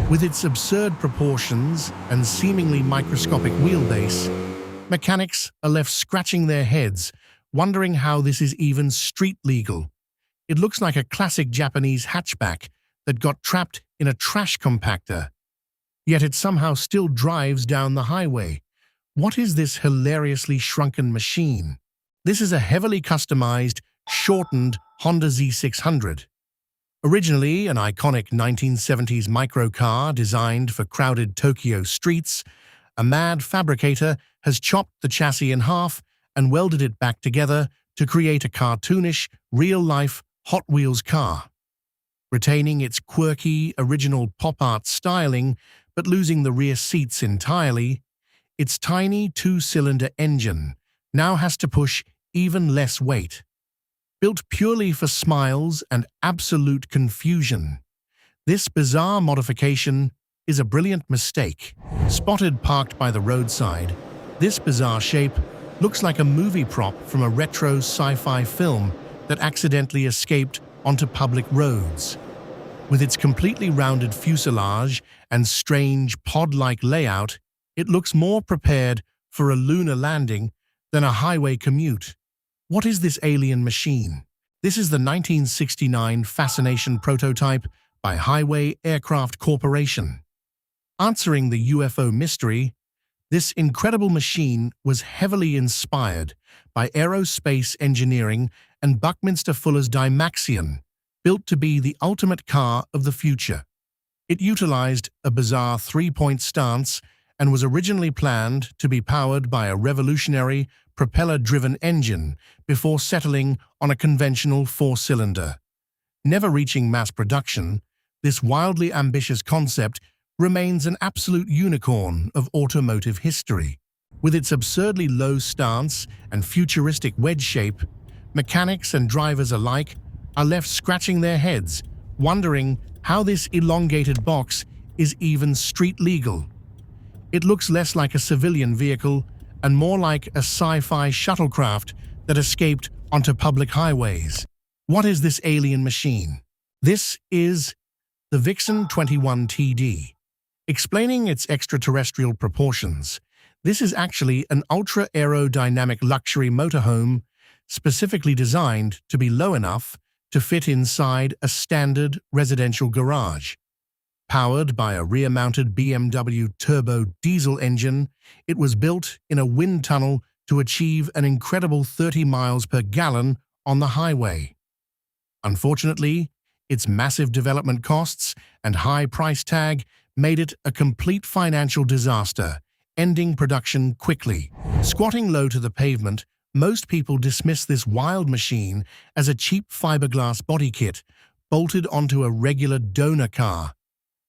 With its absurd proportions and seemingly microscopic wheelbase, mechanics are left scratching their heads, wondering how this is even street legal. It looks like a classic Japanese hatchback that got trapped in a trash compactor, yet it somehow still drives down the highway. What is this hilariously shrunken machine? This is a heavily customized, shortened Honda Z600. Originally an iconic 1970s microcar designed for crowded Tokyo streets, a mad fabricator has chopped the chassis in half and welded it back together to create a cartoonish, real-life Hot Wheels car. Retaining its quirky, original pop art styling but losing the rear seats entirely, its tiny two-cylinder engine now has to push even less weight. Built purely for smiles and absolute confusion, this bizarre modification is a brilliant mistake. Spotted parked by the roadside, this bizarre shape looks like a movie prop from a retro sci-fi film that accidentally escaped onto public roads. With its completely rounded fuselage and strange pod-like layout, it looks more prepared for a lunar landing than a highway commute. What is this alien machine? This is the 1969 Fascination prototype by Highway Aircraft Corporation. Answering the UFO mystery, this incredible machine was heavily inspired by aerospace engineering and Buckminster Fuller's Dymaxion, built to be the ultimate car of the future. It utilized a bizarre three-point stance and was originally planned to be powered by a revolutionary propeller-driven engine before settling on a conventional four-cylinder. Never reaching mass production, this wildly ambitious concept remains an absolute unicorn of automotive history. With its absurdly low stance and futuristic wedge shape, mechanics and drivers alike are left scratching their heads, wondering how this elongated box is even street legal. It looks less like a civilian vehicle and more like a sci-fi shuttlecraft that escaped onto public highways. What is this alien machine? This is the Vixen 21TD. Explaining its extraterrestrial proportions, this is actually an ultra-aerodynamic luxury motorhome specifically designed to be low enough to fit inside a standard residential garage. Powered by a rear-mounted BMW turbo diesel engine, it was built in a wind tunnel to achieve an incredible 30 miles per gallon on the highway. Unfortunately, its massive development costs and high price tag made it a complete financial disaster, ending production quickly. Squatting low to the pavement, most people dismiss this wild machine as a cheap fiberglass body kit bolted onto a regular donor car.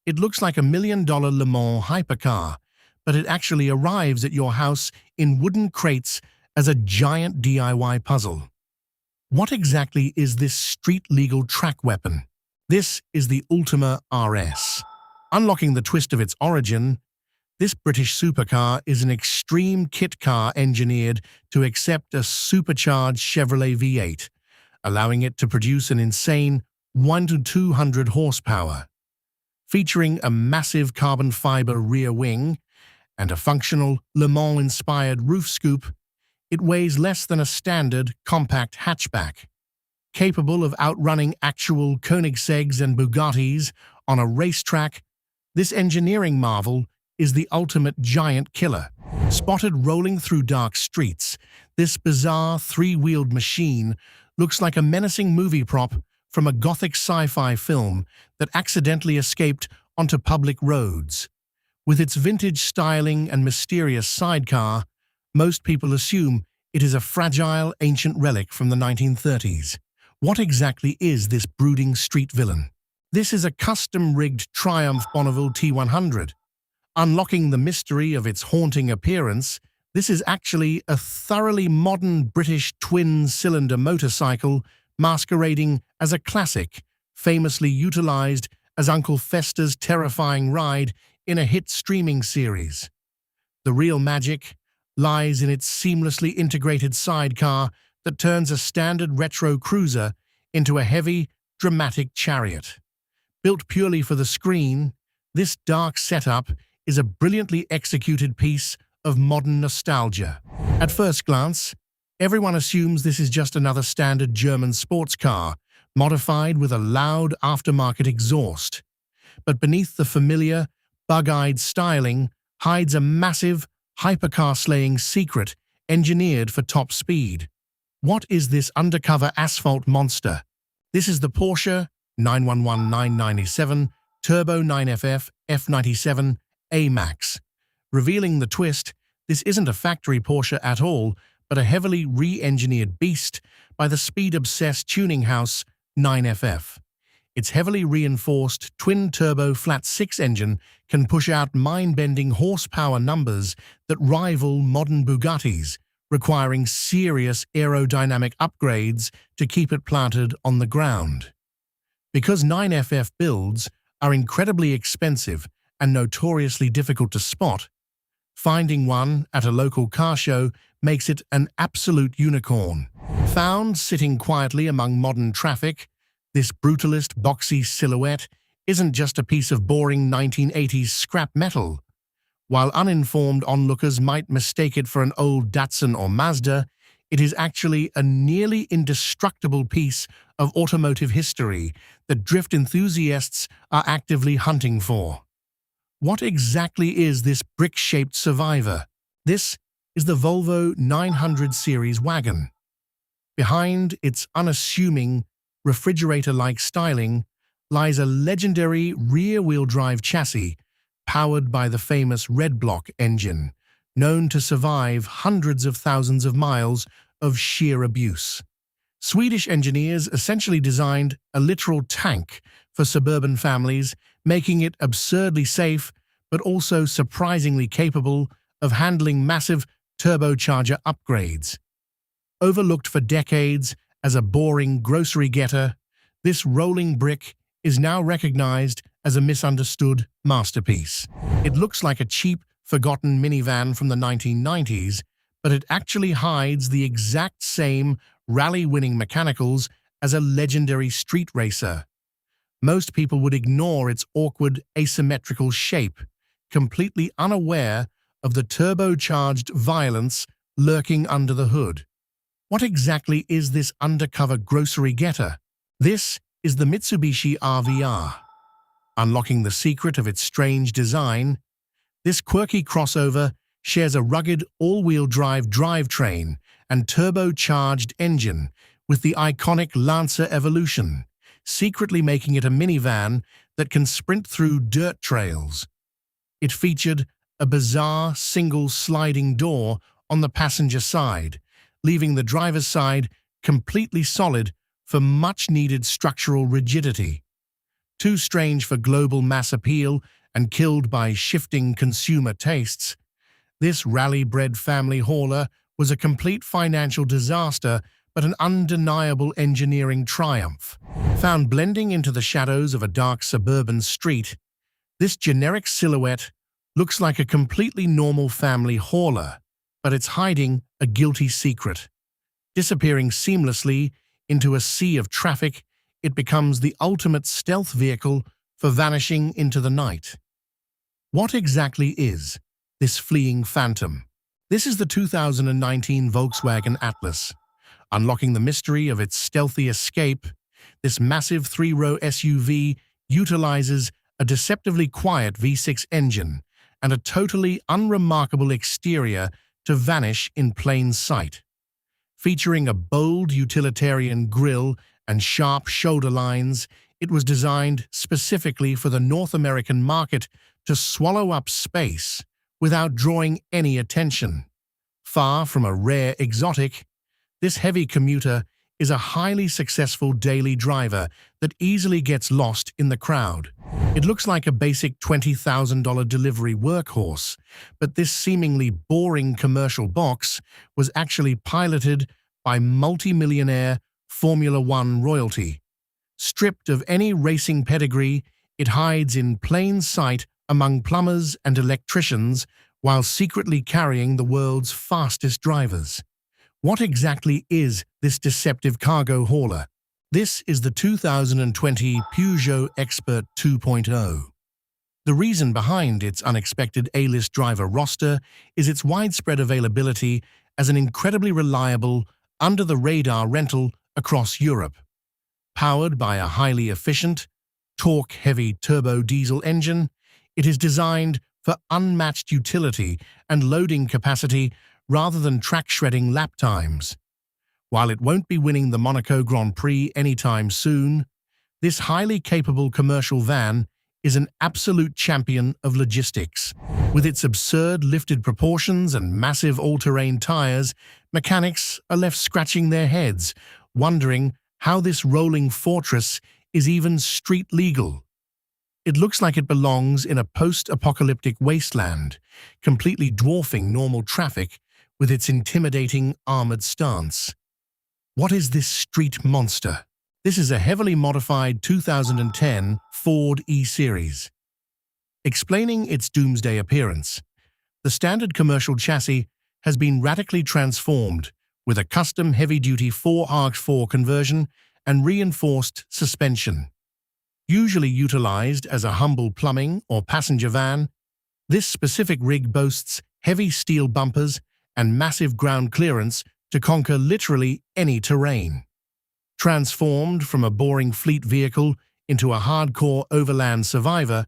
It looks like a $1 million Le Mans hypercar, but it actually arrives at your house in wooden crates as a giant DIY puzzle. What exactly is this street-legal track weapon? This is the Ultima RS. Unlocking the twist of its origin, this British supercar is an extreme kit car engineered to accept a supercharged Chevrolet V8, allowing it to produce an insane 1 to 200 horsepower. Featuring a massive carbon fiber rear wing and a functional Le Mans-inspired roof scoop, it weighs less than a standard compact hatchback. Capable of outrunning actual Koenigseggs and Bugattis on a racetrack, this engineering marvel is the ultimate giant killer. Spotted rolling through dark streets, this bizarre three-wheeled machine looks like a menacing movie prop from a gothic sci-fi film that accidentally escaped onto public roads. With its vintage styling and mysterious sidecar, most people assume it is a fragile, ancient relic from the 1930s. What exactly is this brooding street villain? This is a custom-rigged Triumph Bonneville T100. Unlocking the mystery of its haunting appearance, this is actually a thoroughly modern British twin-cylinder motorcycle masquerading as a classic, famously utilized as Uncle Fester's terrifying ride in a hit streaming series. The real magic lies in its seamlessly integrated sidecar that turns a standard retro cruiser into a heavy, dramatic chariot. Built purely for the screen, This dark setup is a brilliantly executed piece of modern nostalgia. At first glance, everyone assumes this is just another standard German sports car, modified with a loud aftermarket exhaust. But beneath the familiar, bug-eyed styling hides a massive, hypercar-slaying secret engineered for top speed. What is this undercover asphalt monster? This is the Porsche 911-997 Turbo 9FF F97 A-Max. Revealing the twist, this isn't a factory Porsche at all, but a heavily re-engineered beast by the speed-obsessed tuning house 9FF. Its heavily reinforced twin-turbo flat-six engine can push out mind-bending horsepower numbers that rival modern Bugattis, requiring serious aerodynamic upgrades to keep it planted on the ground. Because 9FF builds are incredibly expensive and notoriously difficult to spot, finding one at a local car show makes it an absolute unicorn. Found sitting quietly among modern traffic, this brutalist, boxy silhouette isn't just a piece of boring 1980s scrap metal. While uninformed onlookers might mistake it for an old Datsun or Mazda, it is actually a nearly indestructible piece of automotive history that drift enthusiasts are actively hunting for. What exactly is this brick-shaped survivor? This is the Volvo 900 series wagon. Behind its unassuming, refrigerator-like styling lies a legendary rear-wheel drive chassis powered by the famous Red Block engine, known to survive hundreds of thousands of miles of sheer abuse. Swedish engineers essentially designed a literal tank for suburban families, making it absurdly safe but also surprisingly capable of handling massive turbocharger upgrades. Overlooked for decades as a boring grocery getter, this rolling brick is now recognized as a misunderstood masterpiece. It looks like a cheap, forgotten minivan from the 1990s, but it actually hides the exact same rally-winning mechanicals as a legendary street racer. Most people would ignore its awkward, asymmetrical shape, completely unaware of the turbocharged violence lurking under the hood. What exactly is this undercover grocery getter? This is the Mitsubishi RVR. Unlocking the secret of its strange design, this quirky crossover shares a rugged all-wheel drive drivetrain and turbocharged engine with the iconic Lancer Evolution, secretly making it a minivan that can sprint through dirt trails. It featured a bizarre single sliding door on the passenger side, leaving the driver's side completely solid for much-needed structural rigidity. Too strange for global mass appeal and killed by shifting consumer tastes, this rally-bred family hauler was a complete financial disaster but an undeniable engineering triumph. Found blending into the shadows of a dark suburban street, this generic silhouette looks like a completely normal family hauler, but it's hiding a guilty secret. Disappearing seamlessly into a sea of traffic, it becomes the ultimate stealth vehicle for vanishing into the night. What exactly is this fleeing phantom? This is the 2019 Volkswagen Atlas. Unlocking the mystery of its stealthy escape, this massive three-row SUV utilizes a deceptively quiet V6 engine and a totally unremarkable exterior to vanish in plain sight. Featuring a bold utilitarian grille and sharp shoulder lines, it was designed specifically for the North American market to swallow up space without drawing any attention. Far from a rare exotic, this heavy commuter is a highly successful daily driver that easily gets lost in the crowd. It looks like a basic $20,000 delivery workhorse, but this seemingly boring commercial box was actually piloted by multi-millionaire Formula One royalty. Stripped of any racing pedigree, it hides in plain sight among plumbers and electricians while secretly carrying the world's fastest drivers. What exactly is this deceptive cargo hauler? This is the 2020 Peugeot Expert 2.0. The reason behind its unexpected A-list driver roster is its widespread availability as an incredibly reliable, under-the-radar rental across Europe. Powered by a highly efficient, torque-heavy turbo diesel engine, it is designed for unmatched utility and loading capacity rather than track-shredding lap times. While it won't be winning the Monaco Grand Prix anytime soon, this highly capable commercial van is an absolute champion of logistics. With its absurd lifted proportions and massive all-terrain tires, mechanics are left scratching their heads, wondering how this rolling fortress is even street legal. It looks like it belongs in a post-apocalyptic wasteland, completely dwarfing normal traffic with its intimidating armored stance. What is this street monster? This is a heavily modified 2010 Ford E-Series. Explaining its doomsday appearance, the standard commercial chassis has been radically transformed with a custom heavy-duty 4x4 conversion and reinforced suspension. Usually utilized as a humble plumbing or passenger van, this specific rig boasts heavy steel bumpers and massive ground clearance to conquer literally any terrain. Transformed from a boring fleet vehicle into a hardcore overland survivor,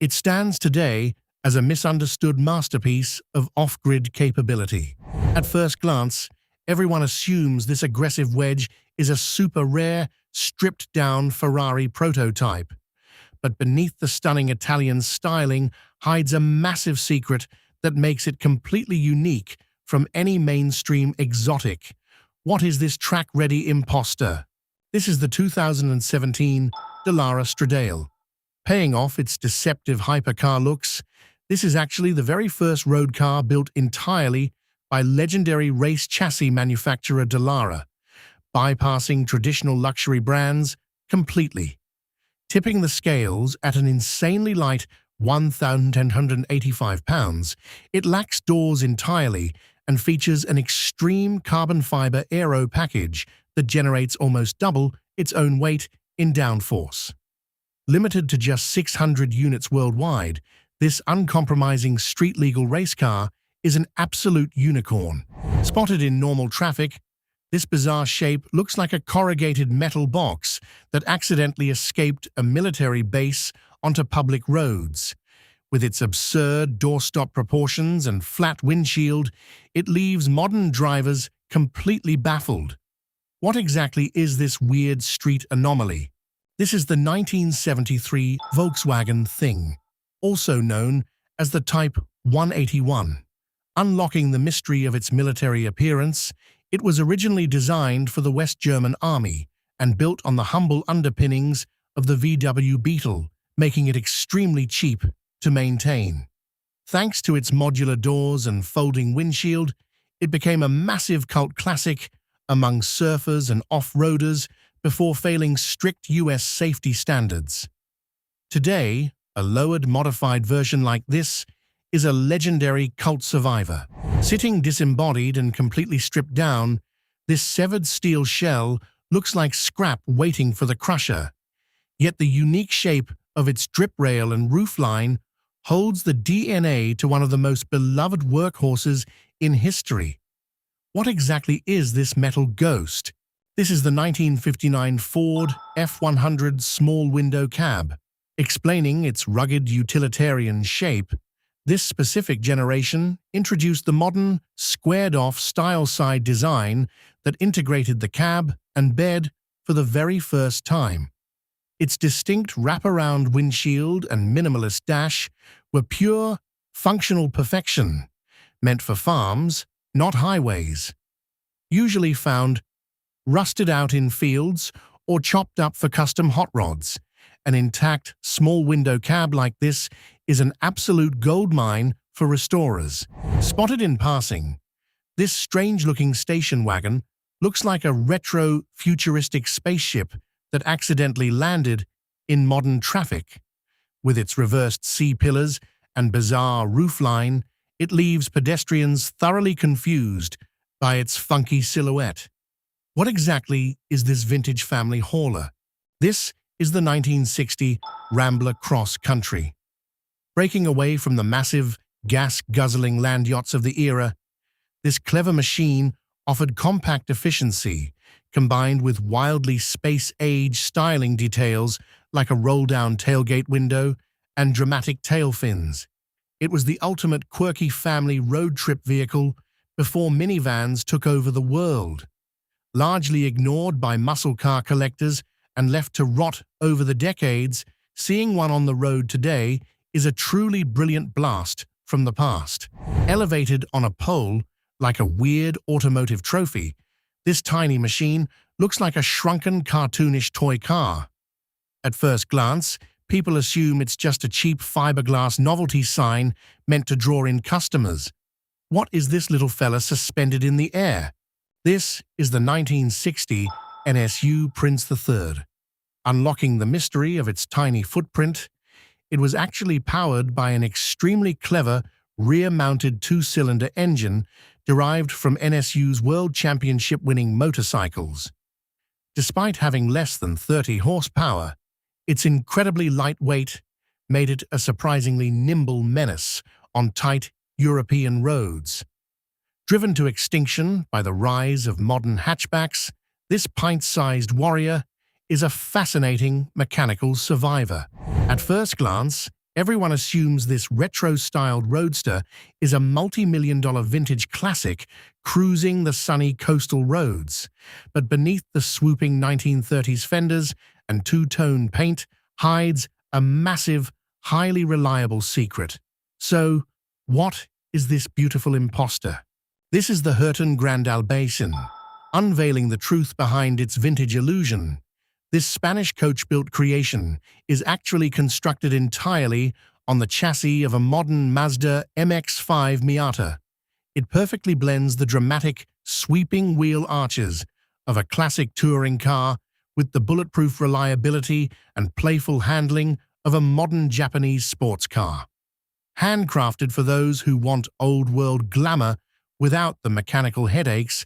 it stands today as a misunderstood masterpiece of off-grid capability. At first glance, everyone assumes this aggressive wedge is a super rare, stripped-down Ferrari prototype. But beneath the stunning Italian styling hides a massive secret that makes it completely unique from any mainstream exotic. What is this track-ready imposter? This is the 2017 Dallara Stradale. Paying off its deceptive hypercar looks, this is actually the very first road car built entirely by legendary race chassis manufacturer Dallara, bypassing traditional luxury brands completely. Tipping the scales at an insanely light 1,185 pounds, it lacks doors entirely and features an extreme carbon fiber aero package that generates almost double its own weight in downforce. Limited to just 600 units worldwide, this uncompromising street-legal race car is an absolute unicorn. Spotted in normal traffic, this bizarre shape looks like a corrugated metal box that accidentally escaped a military base onto public roads. With its absurd doorstop proportions and flat windshield, it leaves modern drivers completely baffled. What exactly is this weird street anomaly? This is the 1973 Volkswagen Thing, also known as the Type 181. Unlocking the mystery of its military appearance, it was originally designed for the West German Army and built on the humble underpinnings of the VW Beetle, making it extremely cheap to maintain. Thanks to its modular doors and folding windshield, it became a massive cult classic among surfers and off-roaders before failing strict US safety standards. Today, a lowered, modified version like this is a legendary cult survivor. Sitting disembodied and completely stripped down, this severed steel shell looks like scrap waiting for the crusher. Yet the unique shape of its drip rail and roofline holds the DNA to one of the most beloved workhorses in history. What exactly is this metal ghost? This is the 1959 Ford F100 small window cab. Explaining its rugged utilitarian shape, this specific generation introduced the modern, squared-off style-side design that integrated the cab and bed for the very first time. Its distinct wraparound windshield and minimalist dash were pure, functional perfection, meant for farms, not highways. Usually found rusted out in fields or chopped up for custom hot rods, an intact, small window cab like this is an absolute goldmine for restorers. Spotted in passing, this strange-looking station wagon looks like a retro, futuristic spaceship that accidentally landed in modern traffic. With its reversed C-pillars and bizarre roofline, it leaves pedestrians thoroughly confused by its funky silhouette. What exactly is this vintage family hauler? This is the 1960 Rambler Cross Country. Breaking away from the massive, gas-guzzling land yachts of the era, this clever machine offered compact efficiency, combined with wildly space-age styling details like a roll-down tailgate window and dramatic tail fins. It was the ultimate quirky family road trip vehicle before minivans took over the world. Largely ignored by muscle car collectors and left to rot over the decades, seeing one on the road today is a truly brilliant blast from the past. Elevated on a pole like a weird automotive trophy, this tiny machine looks like a shrunken, cartoonish toy car. At first glance, people assume it's just a cheap fiberglass novelty sign meant to draw in customers. What is this little fella suspended in the air? This is the 1960 NSU Prince III. Unlocking the mystery of its tiny footprint, it was actually powered by an extremely clever rear-mounted two-cylinder engine derived from NSU's World Championship-winning motorcycles. Despite having less than 30 horsepower, its incredibly lightweight made it a surprisingly nimble menace on tight European roads. Driven to extinction by the rise of modern hatchbacks, this pint-sized warrior is a fascinating mechanical survivor. At first glance, everyone assumes this retro-styled roadster is a multi-million-dollar vintage classic cruising the sunny coastal roads. But beneath the swooping 1930s fenders and two-tone paint hides a massive, highly reliable secret. So, what is this beautiful imposter? This is the Hurton Grand Albaycin, unveiling the truth behind its vintage illusion. This Spanish coach-built creation is actually constructed entirely on the chassis of a modern Mazda MX-5 Miata. It perfectly blends the dramatic, sweeping wheel arches of a classic touring car with the bulletproof reliability and playful handling of a modern Japanese sports car. Handcrafted for those who want old-world glamour without the mechanical headaches,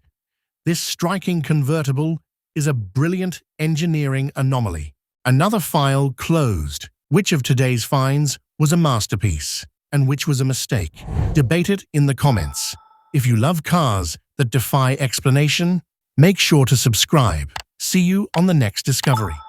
this striking convertible is a brilliant engineering anomaly. Another file closed. Which of today's finds was a masterpiece, and which was a mistake? Debate it in the comments. If you love cars that defy explanation, make sure to subscribe. See you on the next discovery.